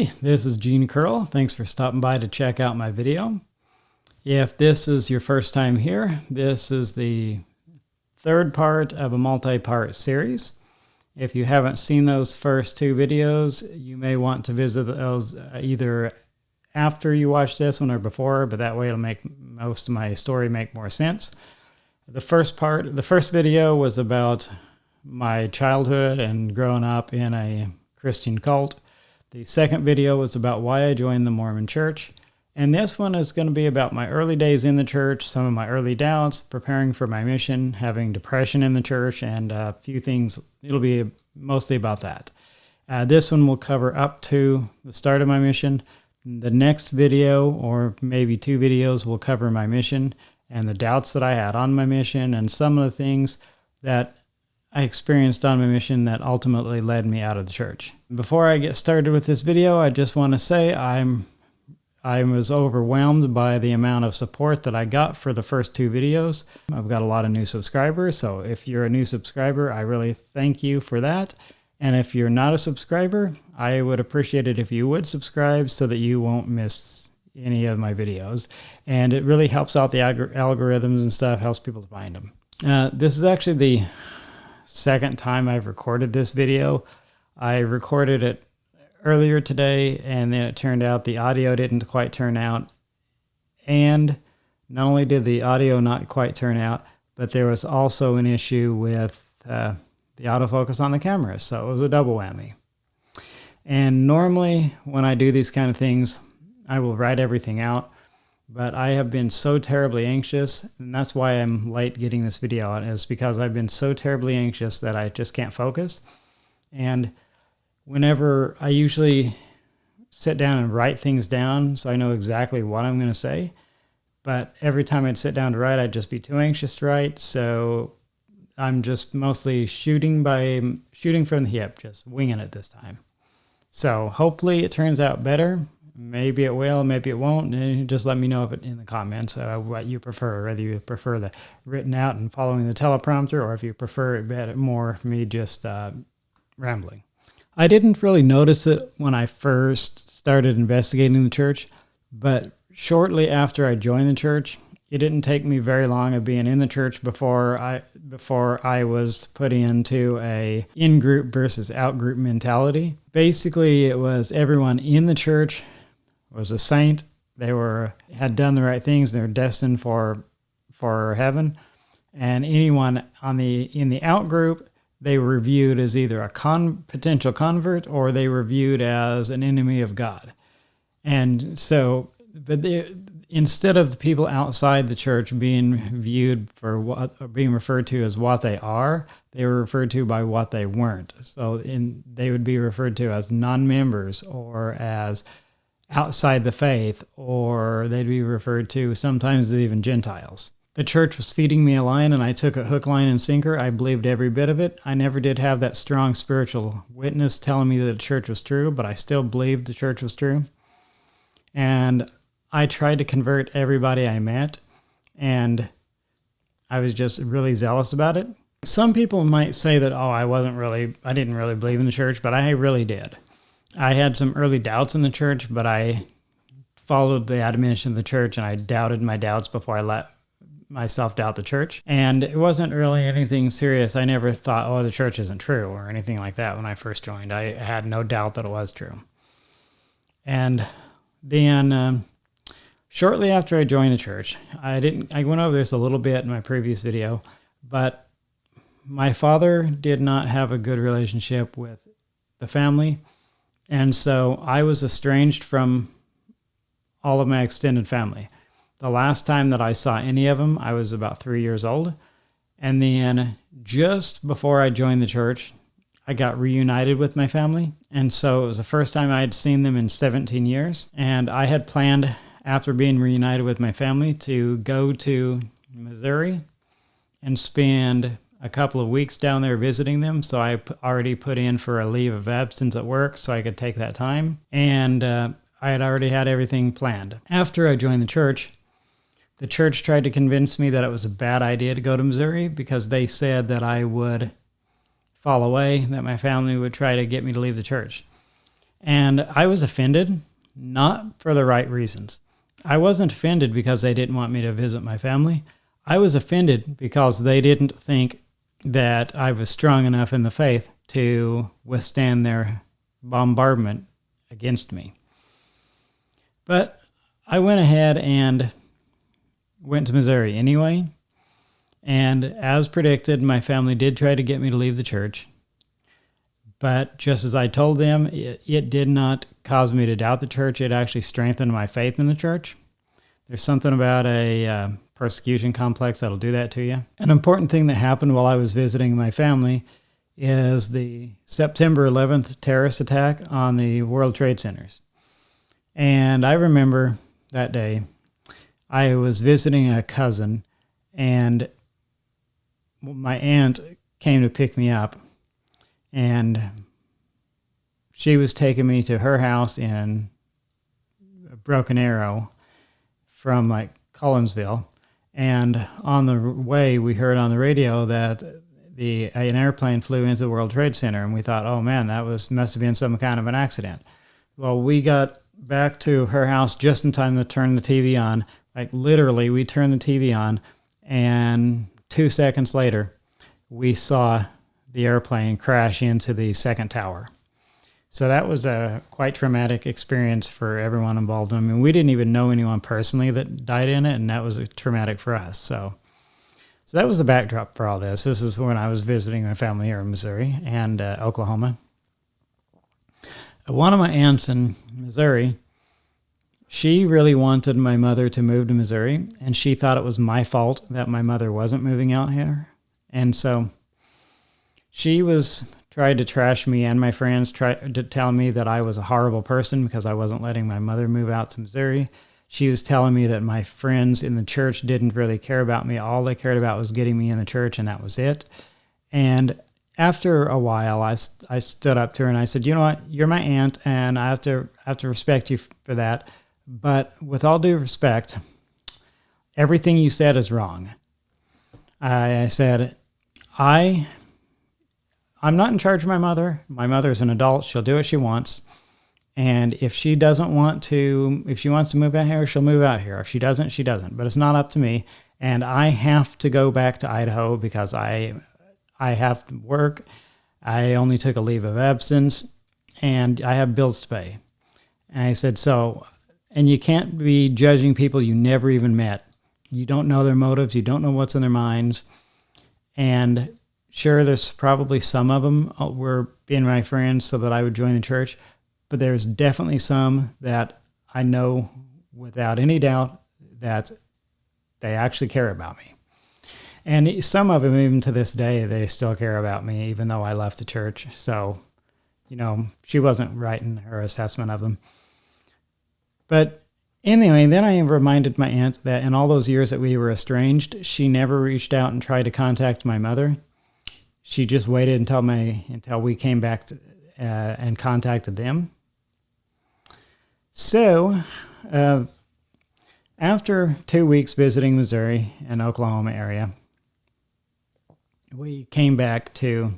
everybody, this is Gene Curl. Thanks for stopping by to check out my video. If this is your first time here, this is the third part of a multi-part series. If you haven't seen those first two videos, you may want to visit those either after you watch this one or before, but that way it'll make most of my story make more sense. The first video was about my childhood and growing up in a Christian cult. The second video was about why I joined the Mormon church. And this one is going to be about my early days in the church, some of my early doubts, preparing for my mission, having depression in the church, and a few things. It'll be mostly about that. This one will cover up to the start of my mission. The next video, or maybe two videos, will cover my mission and the doubts that I had on my mission and some of the things that I experienced on my mission that ultimately led me out of the church. Before I get started with this video, I just want to say I was overwhelmed by the amount of support that I got for the first two videos. I've got a lot of new subscribers, so if you're a new subscriber, I really thank you for that. And if you're not a subscriber, I would appreciate it if you would subscribe so that you won't miss any of my videos. And it really helps out the algorithms and stuff, helps people to find them. This is actually the second time I've recorded this video. I recorded it earlier today, and then it turned out the audio didn't quite turn out. And not only did the audio not quite turn out, but there was also an issue with the autofocus on the camera. So it was a double whammy. And normally when I do these kind of things, I will write everything out. But I have been so terribly anxious, and that's why I'm late getting this video out, is because I've been so terribly anxious that I just can't focus. And whenever I usually sit down and write things down so I know exactly what I'm going to say, but every time I'd sit down to write, I'd just be too anxious to write. So I'm just mostly shooting from the hip, just winging it this time. So hopefully it turns out better. Maybe it will, maybe it won't. Just let me know if in the comments what you prefer, whether you prefer the written out and following the teleprompter, or if you prefer it more me just rambling. I didn't really notice it when I first started investigating the church, but shortly after I joined the church, it didn't take me very long of being in the church before I was put into a in-group versus out-group mentality. Basically, it was everyone in the church was a saint. They had done the right things. They were destined for heaven. And anyone in the out group, they were viewed as either a potential convert, or they were viewed as an enemy of God. And so, instead of the people outside the church being viewed being referred to as what they are, they were referred to by what they weren't. So they would be referred to as non-members, or as outside the faith, or they'd be referred to sometimes as even Gentiles. The church was feeding me a line, and I took it hook, line, and sinker. I believed every bit of it. I never did have that strong spiritual witness telling me that the church was true, but I still believed the church was true. And I tried to convert everybody I met, and I was just really zealous about it. Some people might say that, I didn't really believe in the church, but I really did. I had some early doubts in the church, but I followed the admonition of the church, and I doubted my doubts before I let myself doubt the church. And it wasn't really anything serious. I never thought, the church isn't true, or anything like that when I first joined. I had no doubt that it was true. And then shortly after I joined the church, I went over this a little bit in my previous video, but my father did not have a good relationship with the family. And so I was estranged from all of my extended family. The last time that I saw any of them, I was about 3 years old. And then just before I joined the church, I got reunited with my family. And so it was the first time I had seen them in 17 years. And I had planned, after being reunited with my family, to go to Missouri and spend a couple of weeks down there visiting them. So I already put in for a leave of absence at work so I could take that time. And I had already had everything planned. After I joined the church tried to convince me that it was a bad idea to go to Missouri, because they said that I would fall away, that my family would try to get me to leave the church. And I was offended, not for the right reasons. I wasn't offended because they didn't want me to visit my family. I was offended because they didn't think that I was strong enough in the faith to withstand their bombardment against me. But I went ahead and went to Missouri anyway. And as predicted, my family did try to get me to leave the church. But just as I told them, it did not cause me to doubt the church. It actually strengthened my faith in the church. There's something about a persecution complex that'll do that to you. An important thing that happened while I was visiting my family is the September 11th terrorist attack on the World Trade Centers. And I remember that day, I was visiting a cousin, and my aunt came to pick me up, and she was taking me to her house in Broken Arrow from like Collinsville. And on the way, we heard on the radio that an airplane flew into the World Trade Center, and we thought, oh man, must have been some kind of an accident. Well, we got back to her house just in time to turn the TV on. Like literally, we turned the TV on, and 2 seconds later, we saw the airplane crash into the second tower. So that was a quite traumatic experience for everyone involved. I mean, we didn't even know anyone personally that died in it, and that was traumatic for us. So that was the backdrop for all this. This is when I was visiting my family here in Missouri and Oklahoma. One of my aunts in Missouri, she really wanted my mother to move to Missouri, and she thought it was my fault that my mother wasn't moving out here. And so she tried to trash me and my friends, tried to tell me that I was a horrible person because I wasn't letting my mother move out to Missouri. She was telling me that my friends in the church didn't really care about me. All they cared about was getting me in the church, and that was it. And after a while, I stood up to her and I said, you know what, you're my aunt, and I have to respect you for that. But with all due respect, everything you said is wrong. I said, I'm not in charge of my mother. My mother's an adult. She'll do what she wants. And if she wants to move out here, she'll move out here. If she doesn't, she doesn't. But it's not up to me. And I have to go back to Idaho because I have to work. I only took a leave of absence, and I have bills to pay. And I said, and you can't be judging people you never even met. You don't know their motives. You don't know what's in their minds. And sure, there's probably some of them were being my friends so that I would join the church, but there's definitely some that I know without any doubt that they actually care about me. And some of them, even to this day, they still care about me, even though I left the church. So, she wasn't right in her assessment of them. But anyway, then I reminded my aunt that in all those years that we were estranged, she never reached out and tried to contact my mother. She just waited until we came back and contacted them. So, after 2 weeks visiting Missouri and Oklahoma area, we came back to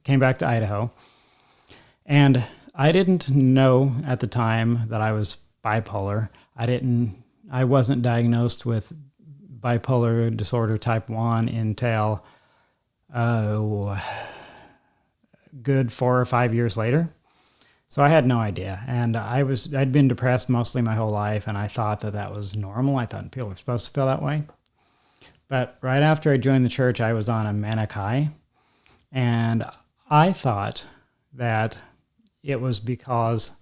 Idaho, and I didn't know at the time that I was bipolar. I wasn't diagnosed with bipolar disorder type 1 until good 4 or 5 years later. So I had no idea. And I'd been depressed mostly my whole life, and I thought that was normal. I thought people were supposed to feel that way. But right after I joined the church, I was on a manic high, and I thought that it was because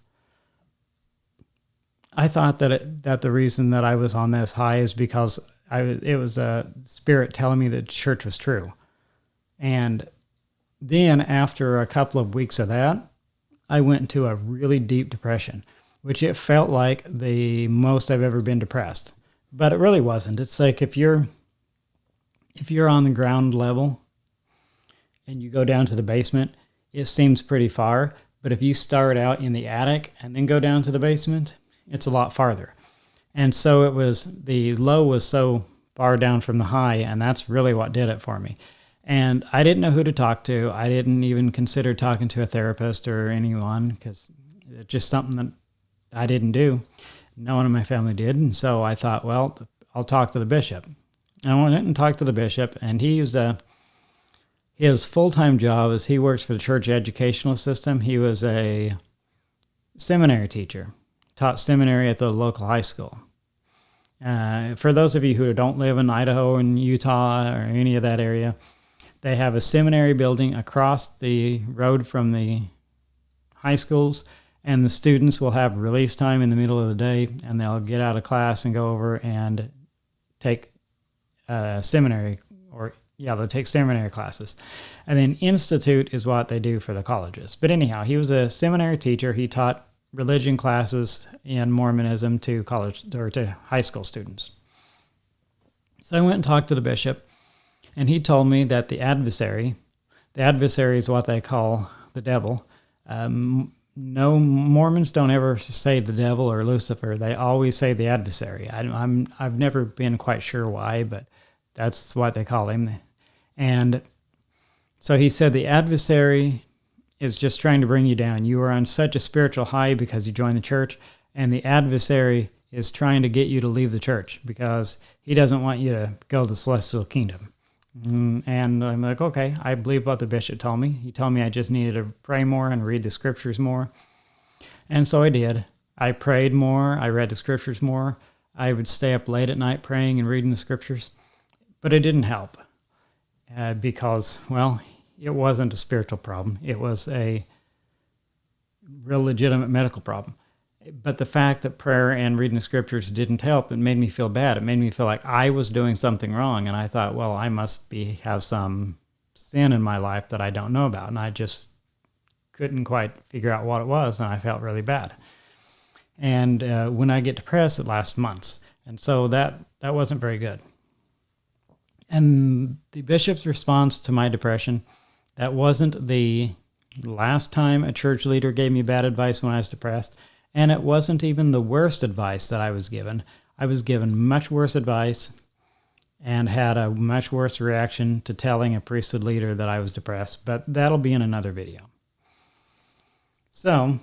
that the reason that I was on this high is because it was a spirit telling me that church was true. And then after a couple of weeks of that, I went into a really deep depression, which it felt like the most I've ever been depressed. But it really wasn't. It's like if you're on the ground level and you go down to the basement, it seems pretty far. But if you start out in the attic and then go down to the basement, it's a lot farther. And so the low was so far down from the high, and that's really what did it for me. And I didn't know who to talk to. I didn't even consider talking to a therapist or anyone because It's just something that I didn't do. No one in my family did. And so I thought, well, I'll talk to the bishop. And I went and talked to the bishop, and his full-time job is he works for the church educational system. He was a seminary teacher, taught seminary at the local high school. For those of you who don't live in Idaho and Utah or any of that area, they have a seminary building across the road from the high schools, and the students will have release time in the middle of the day, and they'll get out of class and go over and take seminary, they'll take seminary classes. And then institute is what they do for the colleges. But anyhow, he was a seminary teacher. He taught religion classes in Mormonism to college or to high school students. So I went and talked to the bishop, and he told me that the adversary is what they call the devil. No, Mormons don't ever say the devil or Lucifer. They always say the adversary. I've never been quite sure why, but that's what they call him. And so he said the adversary is just trying to bring you down. You are on such a spiritual high because you joined the church, and the adversary is trying to get you to leave the church because he doesn't want you to go to the celestial kingdom. And I'm like, okay, I believe what the bishop told me. He told me I just needed to pray more and read the scriptures more. And so I did. I prayed more. I read the scriptures more. I would stay up late at night praying and reading the scriptures. But it didn't help because, well, it wasn't a spiritual problem. It was a real legitimate medical problem. But the fact that prayer and reading the scriptures didn't help, it made me feel bad. It made me feel like I was doing something wrong. And I thought, well, I must have some sin in my life that I don't know about. And I just couldn't quite figure out what it was. And I felt really bad. And when I get depressed, it lasts months. And so that wasn't very good. And the bishop's response to my depression, that wasn't the last time a church leader gave me bad advice when I was depressed. And it wasn't even the worst advice that I was given. I was given much worse advice and had a much worse reaction to telling a priesthood leader that I was depressed. But that'll be in another video. So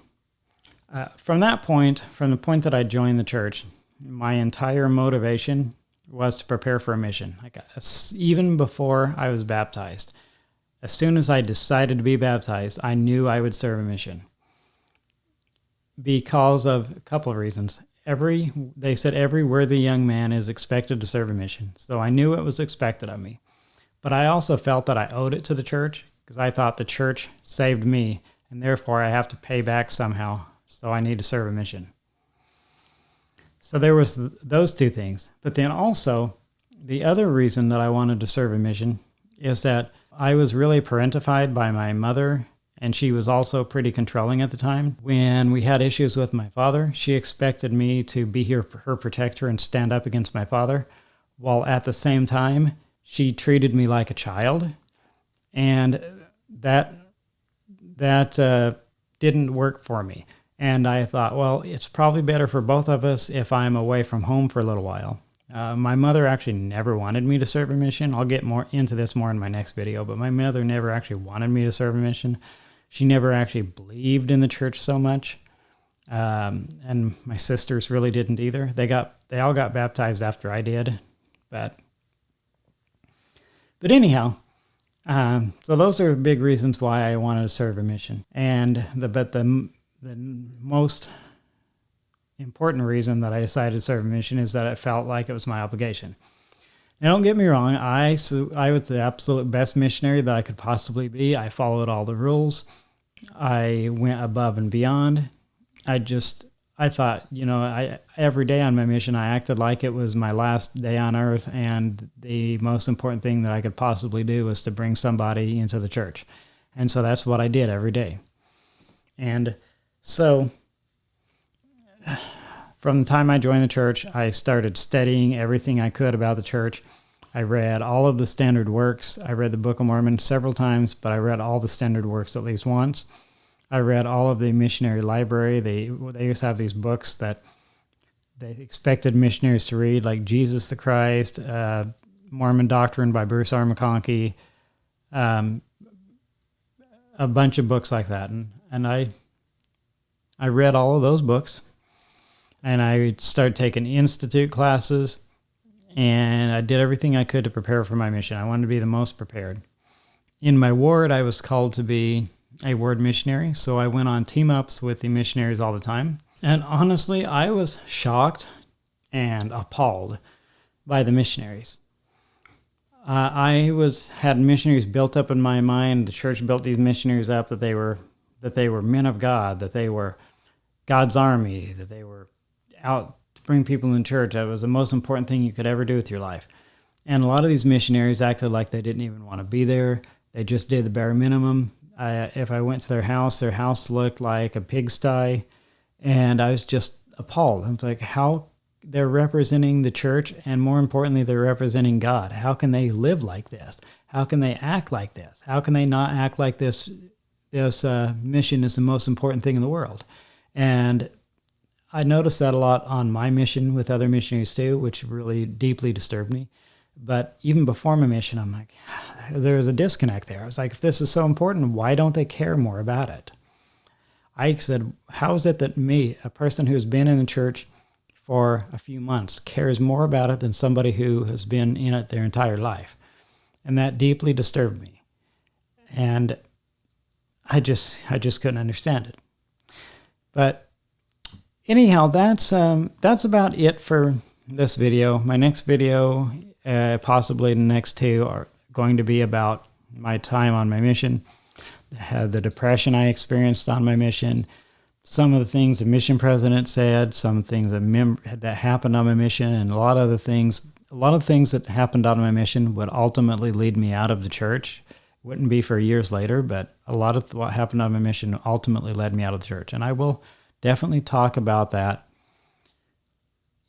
from the point that I joined the church, my entire motivation was to prepare for a mission. Even before I was baptized, as soon as I decided to be baptized, I knew I would serve a mission. Because of a couple of reasons. They said every worthy young man is expected to serve a mission. So I knew it was expected of me. But I also felt that I owed it to the church because I thought the church saved me, and therefore I have to pay back somehow. So I need to serve a mission. So there was those two things. But then also, the other reason that I wanted to serve a mission is that I was really parentified by my mother, and she was also pretty controlling at the time. When we had issues with my father, she expected me to be her protector and stand up against my father, while at the same time, she treated me like a child. And that didn't work for me. And I thought, well, it's probably better for both of us if I'm away from home for a little while. My mother actually never wanted me to serve a mission. I'll get more into this more in my next video, but my mother never actually wanted me to serve a mission. She never actually believed in the church so much. And my sisters really didn't either. They all got baptized after I did. But anyhow, so those are big reasons why I wanted to serve a mission. And the most important reason that I decided to serve a mission is that it felt like it was my obligation. Now, don't get me wrong. I was the absolute best missionary that I could possibly be. I followed all the rules. I went above and beyond. I thought, every day on my mission, I acted like it was my last day on earth, and the most important thing that I could possibly do was to bring somebody into the church. And so that's what I did every day. And so from the time I joined the church, I started studying everything I could about the church. I read all of the standard works. I read the Book of Mormon several times, but I read all the standard works at least once. I read all of the missionary library. They used to have these books that they expected missionaries to read, like Jesus the Christ, Mormon Doctrine by Bruce R. McConkie, a bunch of books like that. And I I read all of those books, and I started taking institute classes, and I did everything I could to prepare for my mission. I wanted to be the most prepared. In my ward, I was called to be a ward missionary, so I went on team-ups with the missionaries all the time. And honestly, I was shocked and appalled by the missionaries. I had missionaries built up in my mind. The church built these missionaries up that they were men of God, that they were God's army, that they were out to bring people in church. That was the most important thing you could ever do with your life. And a lot of these missionaries acted like they didn't even want to be there. They just did the bare minimum. If I went to their house looked like a pigsty, and I was just appalled. I was like, how they're representing the church, and more importantly, they're representing God. How can they live like this? How can they act like this? How can they not act like this mission is the most important thing in the world? And I noticed that a lot on my mission with other missionaries too, which really deeply disturbed me. But even before my mission, I'm like, there's a disconnect there. I was like, if this is so important, why don't they care more about it? I said, how is it that me, a person who's been in the church for a few months, cares more about it than somebody who has been in it their entire life? And that deeply disturbed me. And I just couldn't understand it. But anyhow, that's about it for this video. My next video, possibly the next two, are going to be about my time on my mission, the depression I experienced on my mission, some of the things the mission president said, some things that happened on my mission, and a lot of things that happened on my mission would ultimately lead me out of the church. It wouldn't be for years later, but a lot of what happened on my mission ultimately led me out of the church. And I will definitely talk about that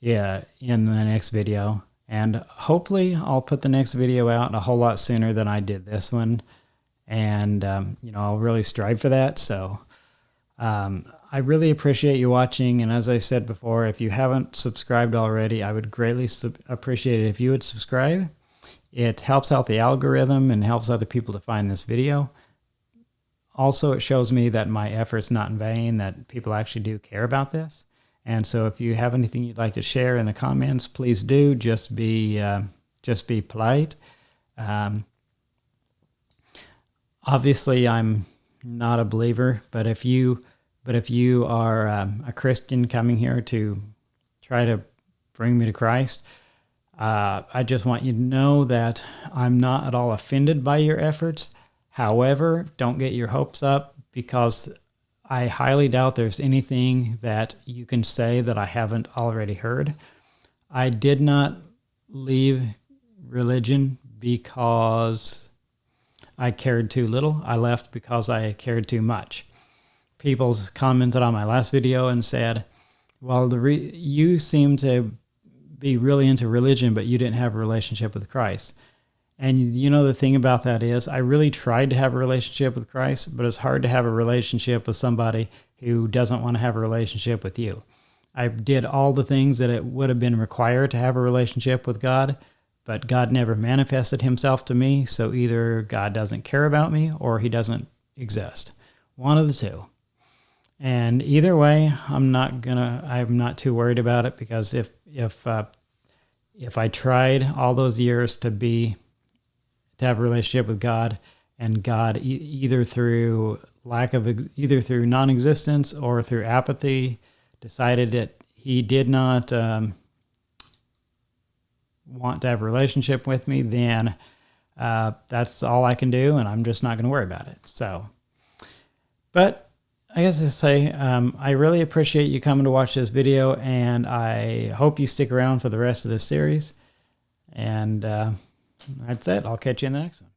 in the next video. And hopefully I'll put the next video out a whole lot sooner than I did this one. And, I'll really strive for that. So I really appreciate you watching. And as I said before, if you haven't subscribed already, I would greatly appreciate it if you would subscribe. It helps out the algorithm and helps other people to find this video. Also, it shows me that my effort's not in vain, that people actually do care about this. And so if you have anything you'd like to share in the comments, please do. Just be polite. Obviously, I'm not a believer, but if you are a Christian coming here to try to bring me to Christ, I just want you to know that I'm not at all offended by your efforts. However, don't get your hopes up, because I highly doubt there's anything that you can say that I haven't already heard. I did not leave religion because I cared too little. I left because I cared too much. People commented on my last video and said, well, you seem to be really into religion, but you didn't have a relationship with Christ. And the thing about that is, I really tried to have a relationship with Christ, but it's hard to have a relationship with somebody who doesn't want to have a relationship with you. I did all the things that it would have been required to have a relationship with God, but God never manifested himself to me. So either God doesn't care about me or he doesn't exist. One of the two. And either way, I'm not too worried about it, because if I tried all those years to have a relationship with God, and God either through non-existence or through apathy decided that he did not want to have a relationship with me, then that's all I can do, and I'm just not going to worry about it. So, but I guess to say, I really appreciate you coming to watch this video, and I hope you stick around for the rest of this series. And that's it. I'll catch you in the next one.